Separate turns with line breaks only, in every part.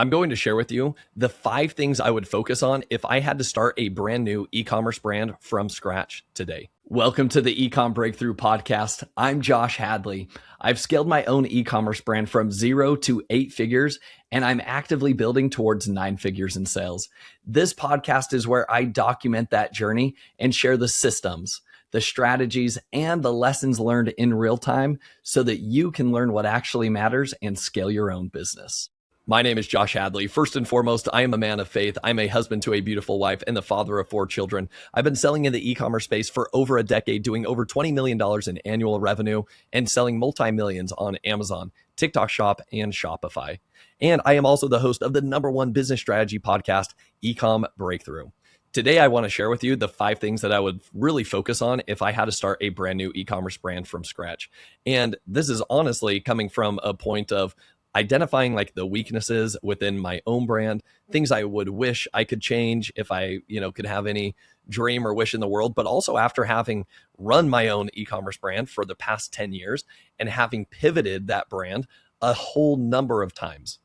I'm going to share with you the 5 things I would focus on if I had to start a brand new e-commerce brand from scratch today. Welcome to the Ecom Breakthrough Podcast. I'm Josh Hadley. I've scaled my own e-commerce brand from 0 to 8 figures, and I'm actively building towards 9 figures in sales. This podcast is where I document that journey and share the systems, the strategies, and the lessons learned in real time so that you can learn what actually matters and scale your own business. My name is Josh Hadley. First and foremost, I am a man of faith. I'm a husband to a beautiful wife and the father of 4 children. I've been selling in the e-commerce space for over a decade, doing over $20 million in annual revenue and selling multi-millions on Amazon, TikTok Shop, and Shopify. And I am also the host of the #1 business strategy podcast, Ecom Breakthrough. Today, I want to share with you the 5 things that I would really focus on if I had to start a brand new e-commerce brand from scratch. And this is honestly coming from a point of identifying like the weaknesses within my own brand, things I would wish I could change if I, could have any dream or wish in the world, but also after having run my own e-commerce brand for the past 10 years and having pivoted that brand a whole number of times.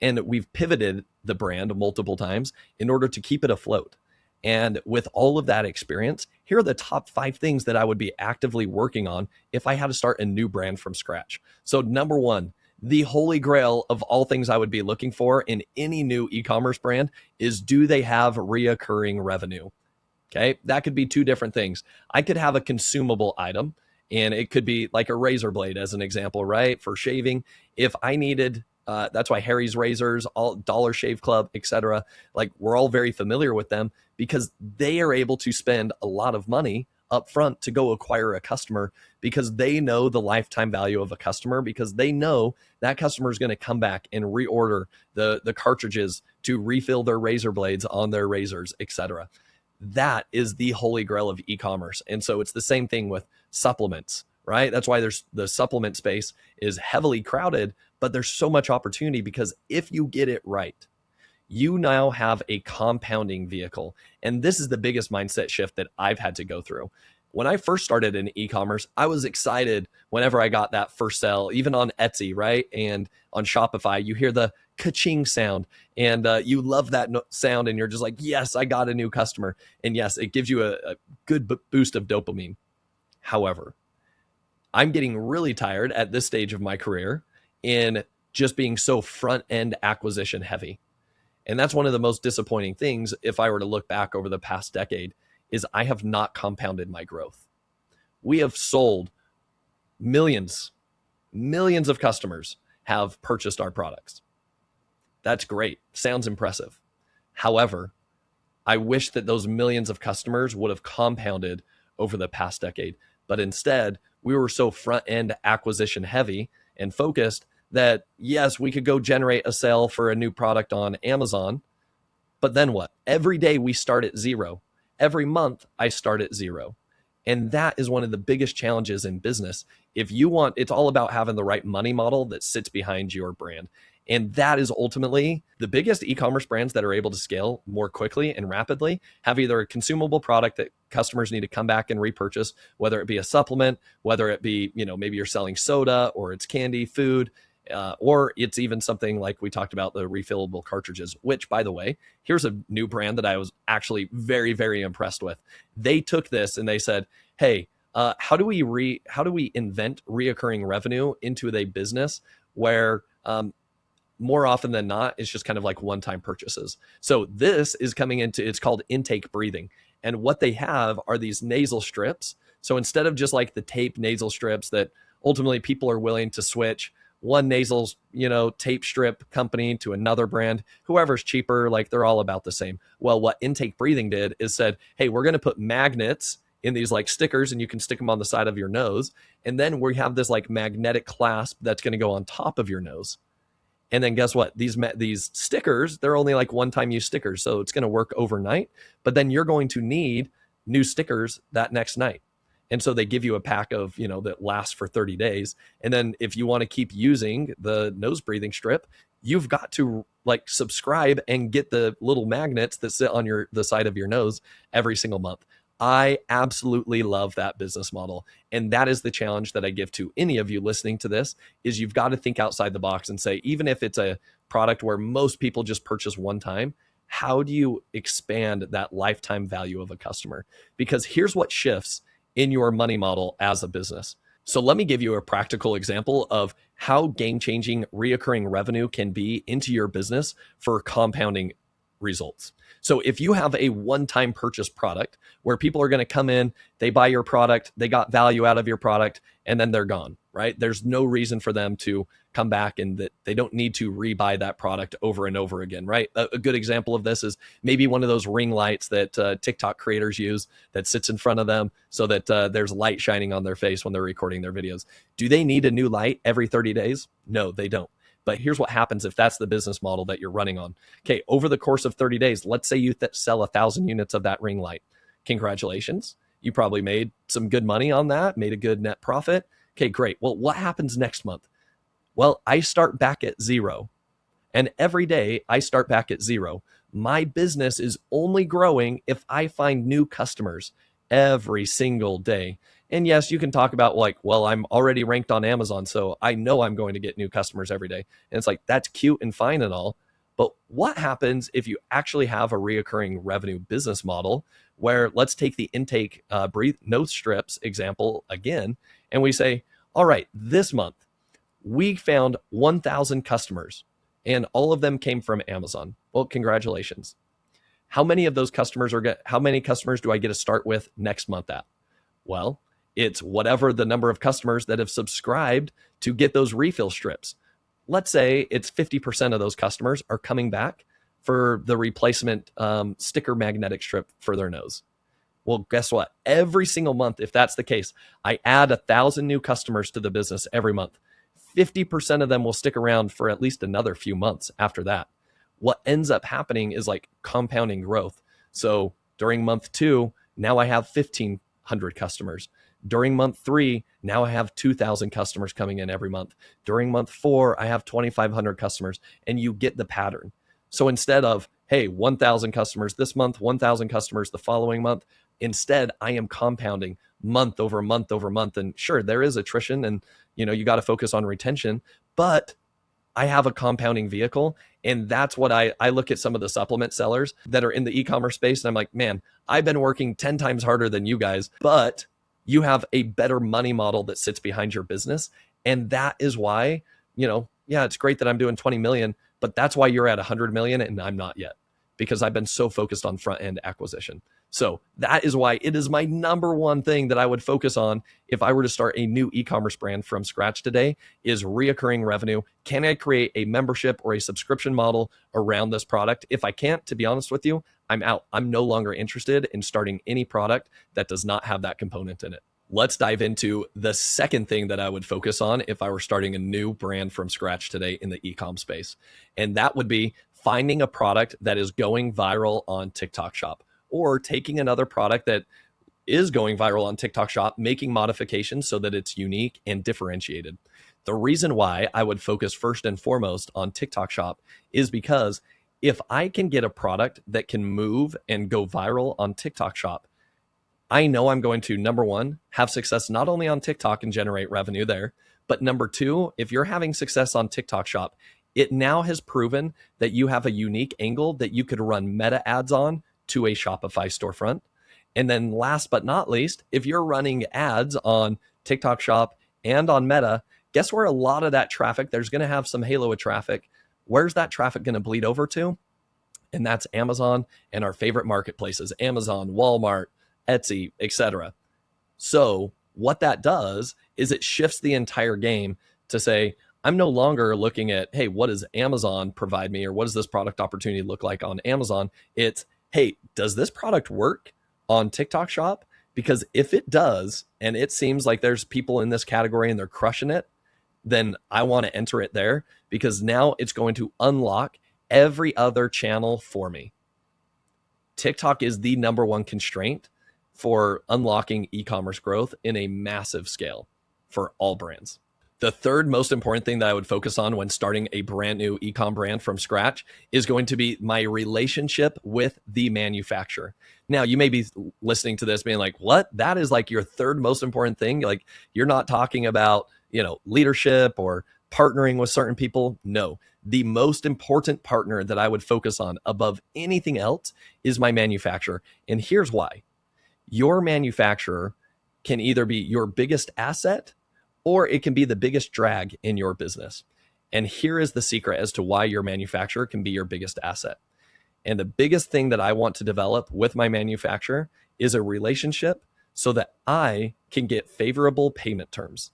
And we've pivoted the brand multiple times in order to keep it afloat. And with all of that experience, here are the top 5 things that I would be actively working on if I had to start a new brand from scratch. So #1, the holy grail of all things I would be looking for in any new e-commerce brand is, do they have reoccurring revenue? Okay, that could be 2 different things. I could have a consumable item, and it could be like a razor blade as an example, right? For shaving. If I needed, that's why Harry's Razors, all Dollar Shave Club, etc. Like, we're all very familiar with them because they are able to spend a lot of money up front to go acquire a customer because they know the lifetime value of a customer, because they know that customer is going to come back and reorder the cartridges to refill their razor blades on their razors, etc. That is the holy grail of e-commerce. And so it's the same thing with supplements, right? That's why there's the supplement space is heavily crowded, but there's so much opportunity because if you get it right, you now have a compounding vehicle. And this is the biggest mindset shift that I've had to go through. When I first started in e-commerce, I was excited whenever I got that first sale, even on Etsy, right? And on Shopify, you hear the ka-ching sound and you love that sound and you're just like, yes, I got a new customer. And yes, it gives you a good boost of dopamine. However, I'm getting really tired at this stage of my career in just being so front-end acquisition heavy. And that's one of the most disappointing things if I were to look back over the past decade is I have not compounded my growth. We have sold millions of customers have purchased our products. That's great. Sounds impressive. However, I wish that those millions of customers would have compounded over the past decade. But instead, we were so front-end acquisition heavy and focused that yes, we could go generate a sale for a new product on Amazon, but then what? Every day we start at 0. Every month I start at 0. And that is one of the biggest challenges in business. If you want, it's all about having the right money model that sits behind your brand. And that is ultimately the biggest e-commerce brands that are able to scale more quickly and rapidly have either a consumable product that customers need to come back and repurchase, whether it be a supplement, whether it be, maybe you're selling soda or it's candy, food, or it's even something like we talked about, the refillable cartridges, which, by the way, here's a new brand that I was actually very, very impressed with. They took this and they said, hey, how do we invent reoccurring revenue into a business where more often than not, it's just kind of like one-time purchases. So this is coming into, it's called intake breathing. And what they have are these nasal strips. So instead of just like the tape nasal strips that ultimately people are willing to switch one nasal, tape strip company to another brand, whoever's cheaper, like they're all about the same. Well, what intake breathing did is said, hey, we're going to put magnets in these like stickers and you can stick them on the side of your nose. And then we have this like magnetic clasp that's going to go on top of your nose. And then guess what? These stickers, they're only like one-time use stickers. So it's going to work overnight, but then you're going to need new stickers that next night. And so they give you a pack of, that lasts for 30 days. And then if you want to keep using the nose breathing strip, you've got to like subscribe and get the little magnets that sit on the side of your nose every single month. I absolutely love that business model. And that is the challenge that I give to any of you listening to this, is you've got to think outside the box and say, even if it's a product where most people just purchase one time, how do you expand that lifetime value of a customer? Because here's what shifts in your money model as a business. So let me give you a practical example of how game-changing reoccurring revenue can be into your business for compounding results. So if you have a one-time purchase product where people are going to come in, they buy your product, they got value out of your product, and then they're gone, right? There's no reason for them to come back, and that they don't need to rebuy that product over and over again, right? A good example of this is maybe one of those ring lights that TikTok creators use that sits in front of them so that there's light shining on their face when they're recording their videos. Do they need a new light every 30 days? No, they don't. But here's what happens if that's the business model that you're running on. Okay, over the course of 30 days, let's say you sell 1,000 units of that ring light. Congratulations. You probably made some good money on that, made a good net profit. Okay, great. Well, what happens next month? Well, I start back at zero. And every day I start back at zero. My business is only growing if I find new customers every single day. And yes, you can talk about like, well, I'm already ranked on Amazon, so I know I'm going to get new customers every day. And it's like, that's cute and fine and all. But what happens if you actually have a reoccurring revenue business model where, let's take the intake breathe nose strips example again, and we say, all right, this month we found 1,000 customers and all of them came from Amazon. Well, congratulations. How many of those customers how many customers do I get to start with next month at? Well, it's whatever the number of customers that have subscribed to get those refill strips. Let's say it's 50% of those customers are coming back for the replacement sticker magnetic strip for their nose. Well, guess what? Every single month, if that's the case, I add 1,000 new customers to the business every month. 50% of them will stick around for at least another few months after that. What ends up happening is like compounding growth. So during month 2, now I have 1,500 customers. During month 3, now I have 2,000 customers coming in every month. During month 4, I have 2,500 customers, and you get the pattern. So instead of, hey, 1,000 customers this month, 1,000 customers the following month, instead I am compounding month over month over month. And sure, there is attrition, and you got to focus on retention, but I have a compounding vehicle. And that's what I look at some of the supplement sellers that are in the e-commerce space, and I'm like, man, I've been working 10 times harder than you guys, but you have a better money model that sits behind your business. And that is why, yeah, it's great that I'm doing 20 million, but that's why you're at 100 million and I'm not yet, because I've been so focused on front end acquisition. So that is why it is my number one thing that I would focus on if I were to start a new e-commerce brand from scratch today is reoccurring revenue. Can I create a membership or a subscription model around this product? If I can't, to be honest with you, I'm out. I'm no longer interested in starting any product that does not have that component in it. Let's dive into the second thing that I would focus on if I were starting a new brand from scratch today in the e-com space. And that would be finding a product that is going viral on TikTok Shop, or taking another product that is going viral on TikTok Shop, making modifications so that it's unique and differentiated. The reason why I would focus first and foremost on TikTok Shop is because if I can get a product that can move and go viral on TikTok Shop, I know I'm going to, number one, have success not only on TikTok and generate revenue there, but number two, if you're having success on TikTok Shop, it now has proven that you have a unique angle that you could run meta ads on to a Shopify storefront. And then last but not least, if you're running ads on TikTok Shop and on Meta, guess where a lot of that traffic, there's going to have some halo of traffic. Where's that traffic going to bleed over to? And that's Amazon and our favorite marketplaces, Amazon, Walmart, Etsy, etc. So what that does is it shifts the entire game to say, I'm no longer looking at, hey, what does Amazon provide me, or what does this product opportunity look like on Amazon? It's, hey, does this product work on TikTok Shop? Because if it does, and it seems like there's people in this category and they're crushing it, then I want to enter it there, because now it's going to unlock every other channel for me. TikTok is the number one constraint for unlocking e-commerce growth in a massive scale for all brands. The third most important thing that I would focus on when starting a brand new e-com brand from scratch is going to be my relationship with the manufacturer. Now, you may be listening to this being like, what? That is like your third most important thing? Like, you're not talking about, leadership or partnering with certain people? No. The most important partner that I would focus on above anything else is my manufacturer. And here's why. Your manufacturer can either be your biggest asset or it can be the biggest drag in your business. And here is the secret as to why your manufacturer can be your biggest asset. And the biggest thing that I want to develop with my manufacturer is a relationship so that I can get favorable payment terms.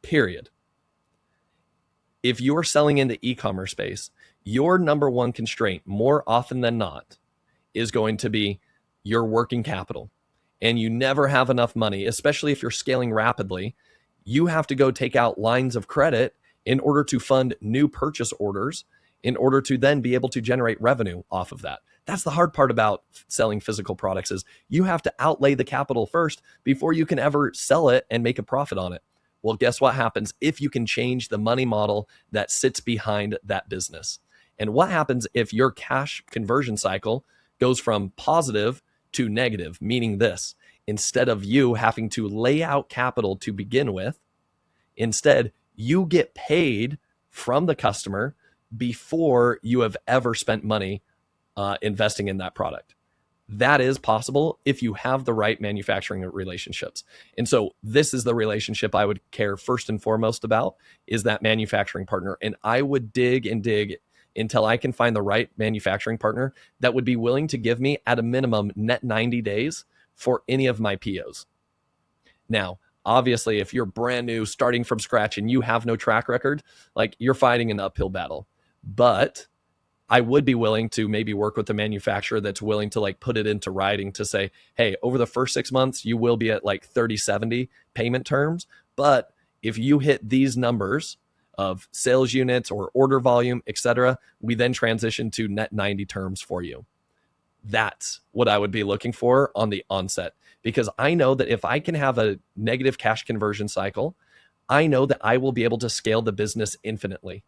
Period. If you're selling in the e-commerce space, your number one constraint more often than not is going to be your working capital. And you never have enough money, especially if you're scaling rapidly. You have to go take out lines of credit in order to fund new purchase orders in order to then be able to generate revenue off of that. That's the hard part about selling physical products is you have to outlay the capital first before you can ever sell it and make a profit on it. Well, guess what happens if you can change the money model that sits behind that business? And what happens if your cash conversion cycle goes from positive to negative, meaning this, instead of you having to lay out capital to begin with, instead, you get paid from the customer before you have ever spent money investing in that product. That is possible if you have the right manufacturing relationships. And so this is the relationship I would care first and foremost about is that manufacturing partner. And I would dig and dig until I can find the right manufacturing partner that would be willing to give me at a minimum net 90 days for any of my POs. Now, obviously, if you're brand new, starting from scratch and you have no track record, like you're fighting an uphill battle. But I would be willing to maybe work with the manufacturer that's willing to like put it into writing to say, hey, over the first 6 months, you will be at like 30-70 payment terms. But if you hit these numbers of sales units or order volume, et cetera, we then transition to net 90 terms for you. That's what I would be looking for on the onset, because I know that if I can have a negative cash conversion cycle, I know that I will be able to scale the business infinitely.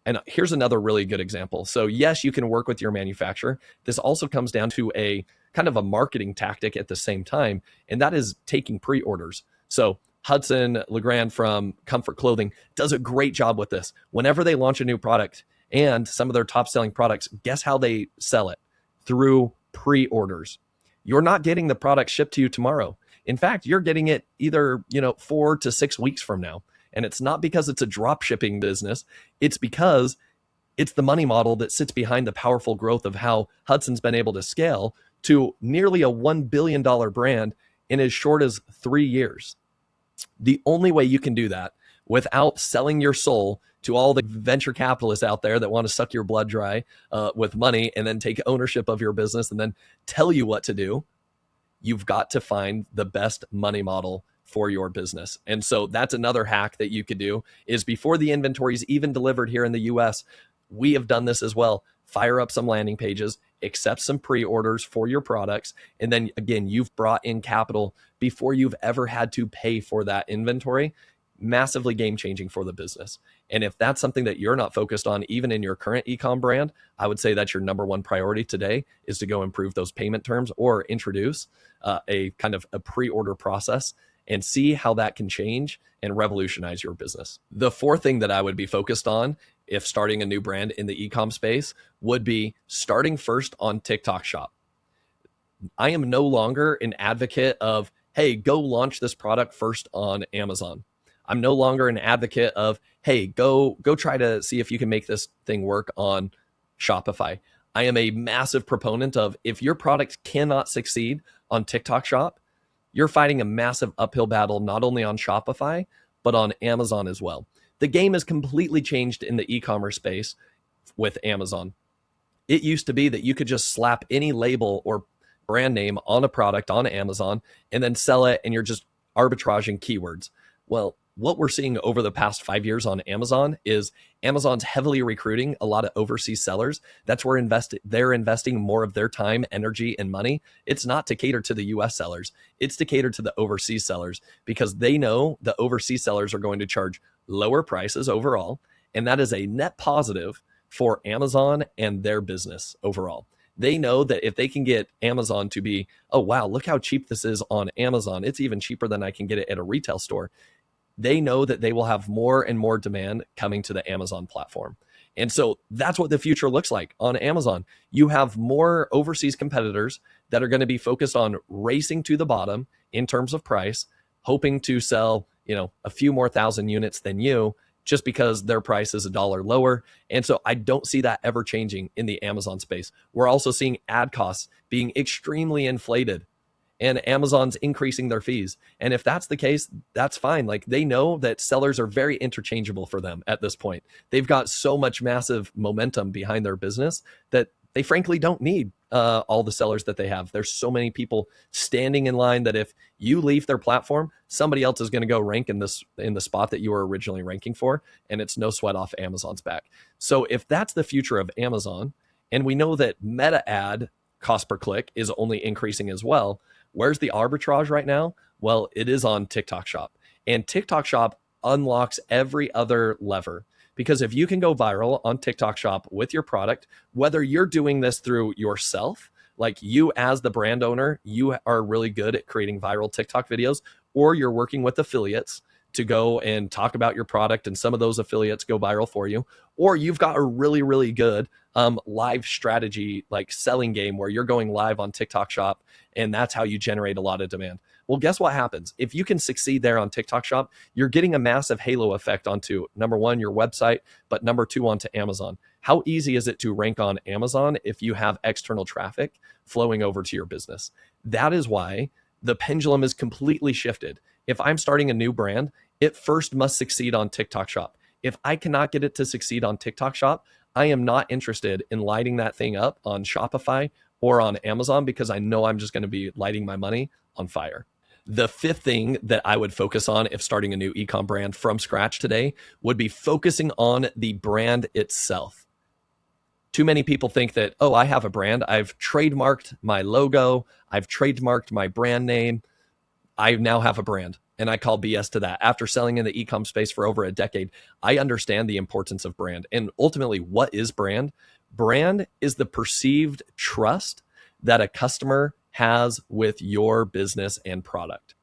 And here's another really good example. So yes, you can work with your manufacturer. This also comes down to a kind of a marketing tactic at the same time, and that is taking pre-orders. So Hudson LeGrand from Comfort Clothing does a great job with this. Whenever they launch a new product and some of their top selling products, guess how they sell it? Through pre-orders. You're not getting the product shipped to you tomorrow. In fact, you're getting it either 4 to 6 weeks from now. And it's not because it's a drop shipping business. It's because it's the money model that sits behind the powerful growth of how Hudson's been able to scale to nearly a $1 billion brand in as short as 3 years. The only way you can do that without selling your soul to all the venture capitalists out there that want to suck your blood dry with money and then take ownership of your business and then tell you what to do, you've got to find the best money model for your business. And so that's another hack that you could do is before the inventory is even delivered here in the US, we have done this as well. Fire up some landing pages, accept some pre-orders for your products. And then again, you've brought in capital before you've ever had to pay for that inventory. Massively game changing for the business. And if that's something that you're not focused on, even in your current ecom brand, I would say that's your number one priority today is to go improve those payment terms or introduce a kind of a pre-order process and see how that can change and revolutionize your business. The fourth thing that I would be focused on if starting a new brand in the ecom space would be starting first on TikTok Shop. I am no longer an advocate of, hey, go launch this product first on Amazon. I'm no longer an advocate of, hey, go try to see if you can make this thing work on Shopify. I am a massive proponent of if your product cannot succeed on TikTok Shop, you're fighting a massive uphill battle, not only on Shopify, but on Amazon as well. The game has completely changed in the e-commerce space with Amazon. It used to be that you could just slap any label or brand name on a product on Amazon and then sell it, and you're just arbitraging keywords. Well, what we're seeing over the past 5 years on Amazon is Amazon's heavily recruiting a lot of overseas sellers. That's where they're investing more of their time, energy, and money. It's not to cater to the US sellers. It's to cater to the overseas sellers because they know the overseas sellers are going to charge lower prices overall. And that is a net positive for Amazon and their business overall. They know that if they can get Amazon to be, oh, wow, look how cheap this is on Amazon. It's even cheaper than I can get it at a retail store. they know that they will have more and more demand coming to the Amazon platform. And so that's what the future looks like on Amazon. You have more overseas competitors that are going to be focused on racing to the bottom in terms of price, hoping to sell, a few more thousand units than you, just because their price is $1 lower. And so I don't see that ever changing in the Amazon space. We're also seeing ad costs being extremely inflated, and Amazon's increasing their fees. And if that's the case, that's fine. Like, they know that sellers are very interchangeable for them at this point. They've got so much massive momentum behind their business that they frankly don't need all the sellers that they have. There's so many people standing in line that if you leave their platform, somebody else is going to go rank in the spot that you were originally ranking for, and it's no sweat off Amazon's back. So if that's the future of Amazon, and we know that meta ad cost per click is only increasing as well, where's the arbitrage right now? Well, it is on TikTok Shop, and TikTok Shop unlocks every other lever. Because if you can go viral on TikTok Shop with your product, whether you're doing this through yourself, like you as the brand owner, you are really good at creating viral TikTok videos, or you're working with affiliates to go and talk about your product and some of those affiliates go viral for you, or you've got a really, really good live strategy, like selling game where you're going live on TikTok Shop, and that's how you generate a lot of demand. Well, guess what happens? If you can succeed there on TikTok Shop, you're getting a massive halo effect onto, number one, your website, but number two, onto Amazon. How easy is it to rank on Amazon if you have external traffic flowing over to your business? That is why the pendulum is completely shifted. If I'm starting a new brand, it first must succeed on TikTok Shop. If I cannot get it to succeed on TikTok Shop, I am not interested in lighting that thing up on Shopify or on Amazon, because I know I'm just going to be lighting my money on fire. The fifth thing that I would focus on if starting a new ecom brand from scratch today would be focusing on the brand itself. Too many people think that, oh, I have a brand. I've trademarked my logo. I've trademarked my brand name. I now have a brand. And I call BS to that. After selling in the ecom space for over a decade, I understand the importance of brand. And ultimately, what is brand? Brand is the perceived trust that a customer has with your business and product.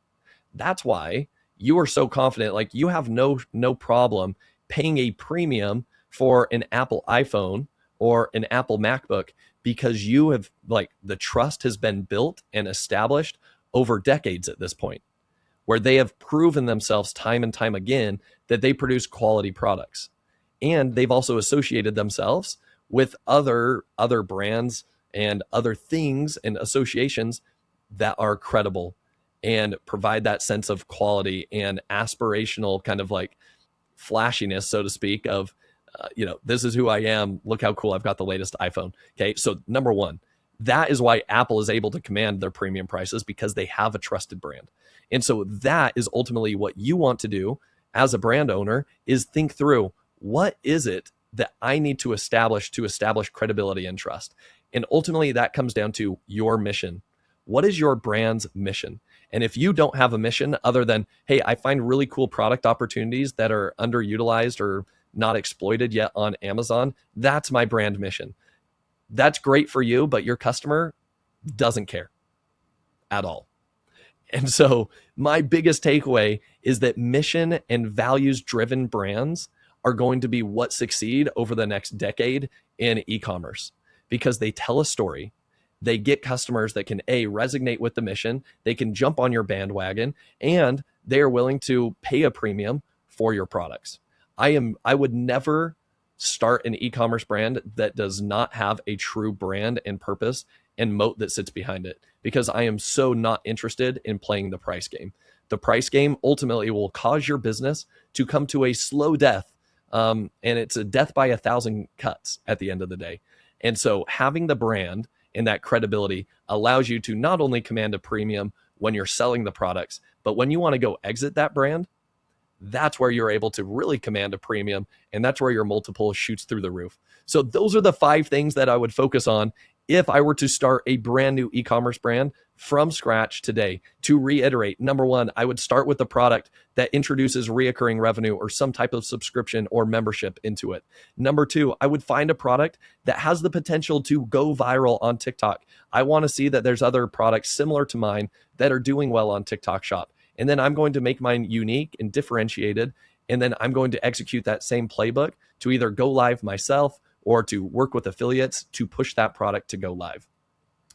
That's why you are so confident. Like, you have no problem paying a premium for an Apple iPhone or an Apple MacBook, because you have, like, the trust has been built and established over decades at this point, where they have proven themselves time and time again that they produce quality products. And they've also associated themselves with other brands and other things and associations that are credible and provide that sense of quality and aspirational kind of like flashiness, so to speak, of, this is who I am. Look how cool I've got the latest iPhone. Okay. So number one, that is why Apple is able to command their premium prices, because they have a trusted brand. And so that is ultimately what you want to do as a brand owner, is think through, what is it that I need to establish credibility and trust? And ultimately that comes down to your mission. What is your brand's mission? And if you don't have a mission other than, hey, I find really cool product opportunities that are underutilized or not exploited yet on Amazon, that's my brand mission. That's great for you, but your customer doesn't care at all. And so my biggest takeaway is that mission and values-driven brands are going to be what succeed over the next decade in e-commerce, because they tell a story. They get customers that can resonate with the mission, they can jump on your bandwagon, and they are willing to pay a premium for your products. I would never start an e-commerce brand that does not have a true brand and purpose and moat that sits behind it, because I am so not interested in playing the price game. The price game ultimately will cause your business to come to a slow death, and it's a death by 1,000 cuts at the end of the day. And so having the brand and that credibility allows you to not only command a premium when you're selling the products, but when you want to go exit that brand, that's where you're able to really command a premium, and that's where your multiple shoots through the roof. So those are the 5 things that I would focus on if I were to start a brand new e-commerce brand from scratch today. To reiterate, number 1, I would start with a product that introduces reoccurring revenue or some type of subscription or membership into it. Number 2, I would find a product that has the potential to go viral on TikTok. I want to see that there's other products similar to mine that are doing well on TikTok Shop. And then I'm going to make mine unique and differentiated. And then I'm going to execute that same playbook to either go live myself or to work with affiliates to push that product to go live.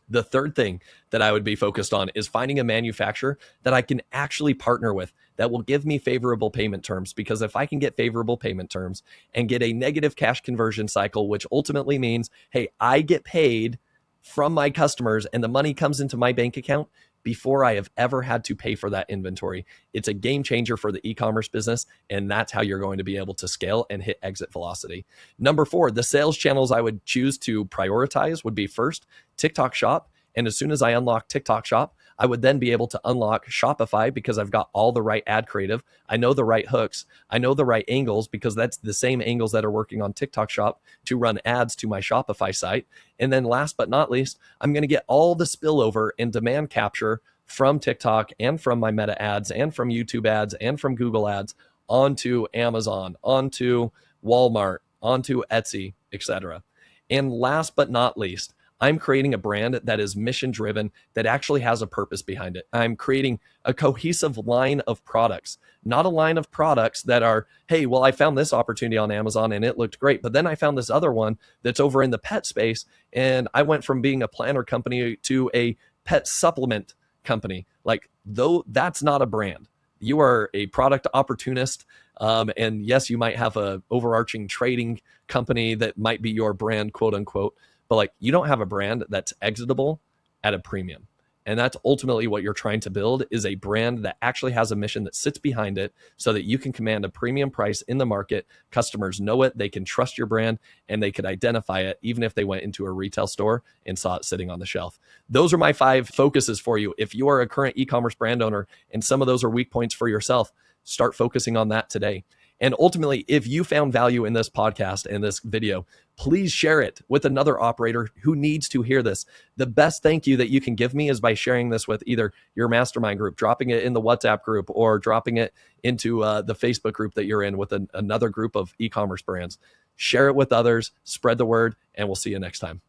The third thing that I would be focused on is finding a manufacturer that I can actually partner with that will give me favorable payment terms. Because if I can get favorable payment terms and get a negative cash conversion cycle, which ultimately means, hey, I get paid from my customers and the money comes into my bank account before I have ever had to pay for that inventory. It's a game changer for the e-commerce business, and that's how you're going to be able to scale and hit exit velocity. Number 4, the sales channels I would choose to prioritize would be first, TikTok Shop. And as soon as I unlock TikTok Shop, I would then be able to unlock Shopify because I've got all the right ad creative. I know the right hooks. I know the right angles because that's the same angles that are working on TikTok Shop to run ads to my Shopify site. And then last but not least, I'm going to get all the spillover and demand capture from TikTok and from my Meta ads and from YouTube ads and from Google ads onto Amazon, onto Walmart, onto Etsy, etc. And last but not least, I'm creating a brand that is mission driven, that actually has a purpose behind it. I'm creating a cohesive line of products, not a line of products that are, hey, well, I found this opportunity on Amazon and it looked great, but then I found this other one that's over in the pet space. And I went from being a planner company to a pet supplement company. Like, though, that's not a brand. You are a product opportunist. And yes, you might have a overarching trading company that might be your brand, quote unquote. But like, you don't have a brand that's exitable at a premium. And that's ultimately what you're trying to build, is a brand that actually has a mission that sits behind it so that you can command a premium price in the market. Customers know it, they can trust your brand, and they could identify it even if they went into a retail store and saw it sitting on the shelf. Those are my 5 focuses for you. If you are a current e-commerce brand owner and some of those are weak points for yourself, start focusing on that today. And ultimately, if you found value in this podcast and this video, please share it with another operator who needs to hear this. The best thank you that you can give me is by sharing this with either your mastermind group, dropping it in the WhatsApp group, or dropping it into the Facebook group that you're in with another group of e-commerce brands. Share it with others, spread the word, and we'll see you next time.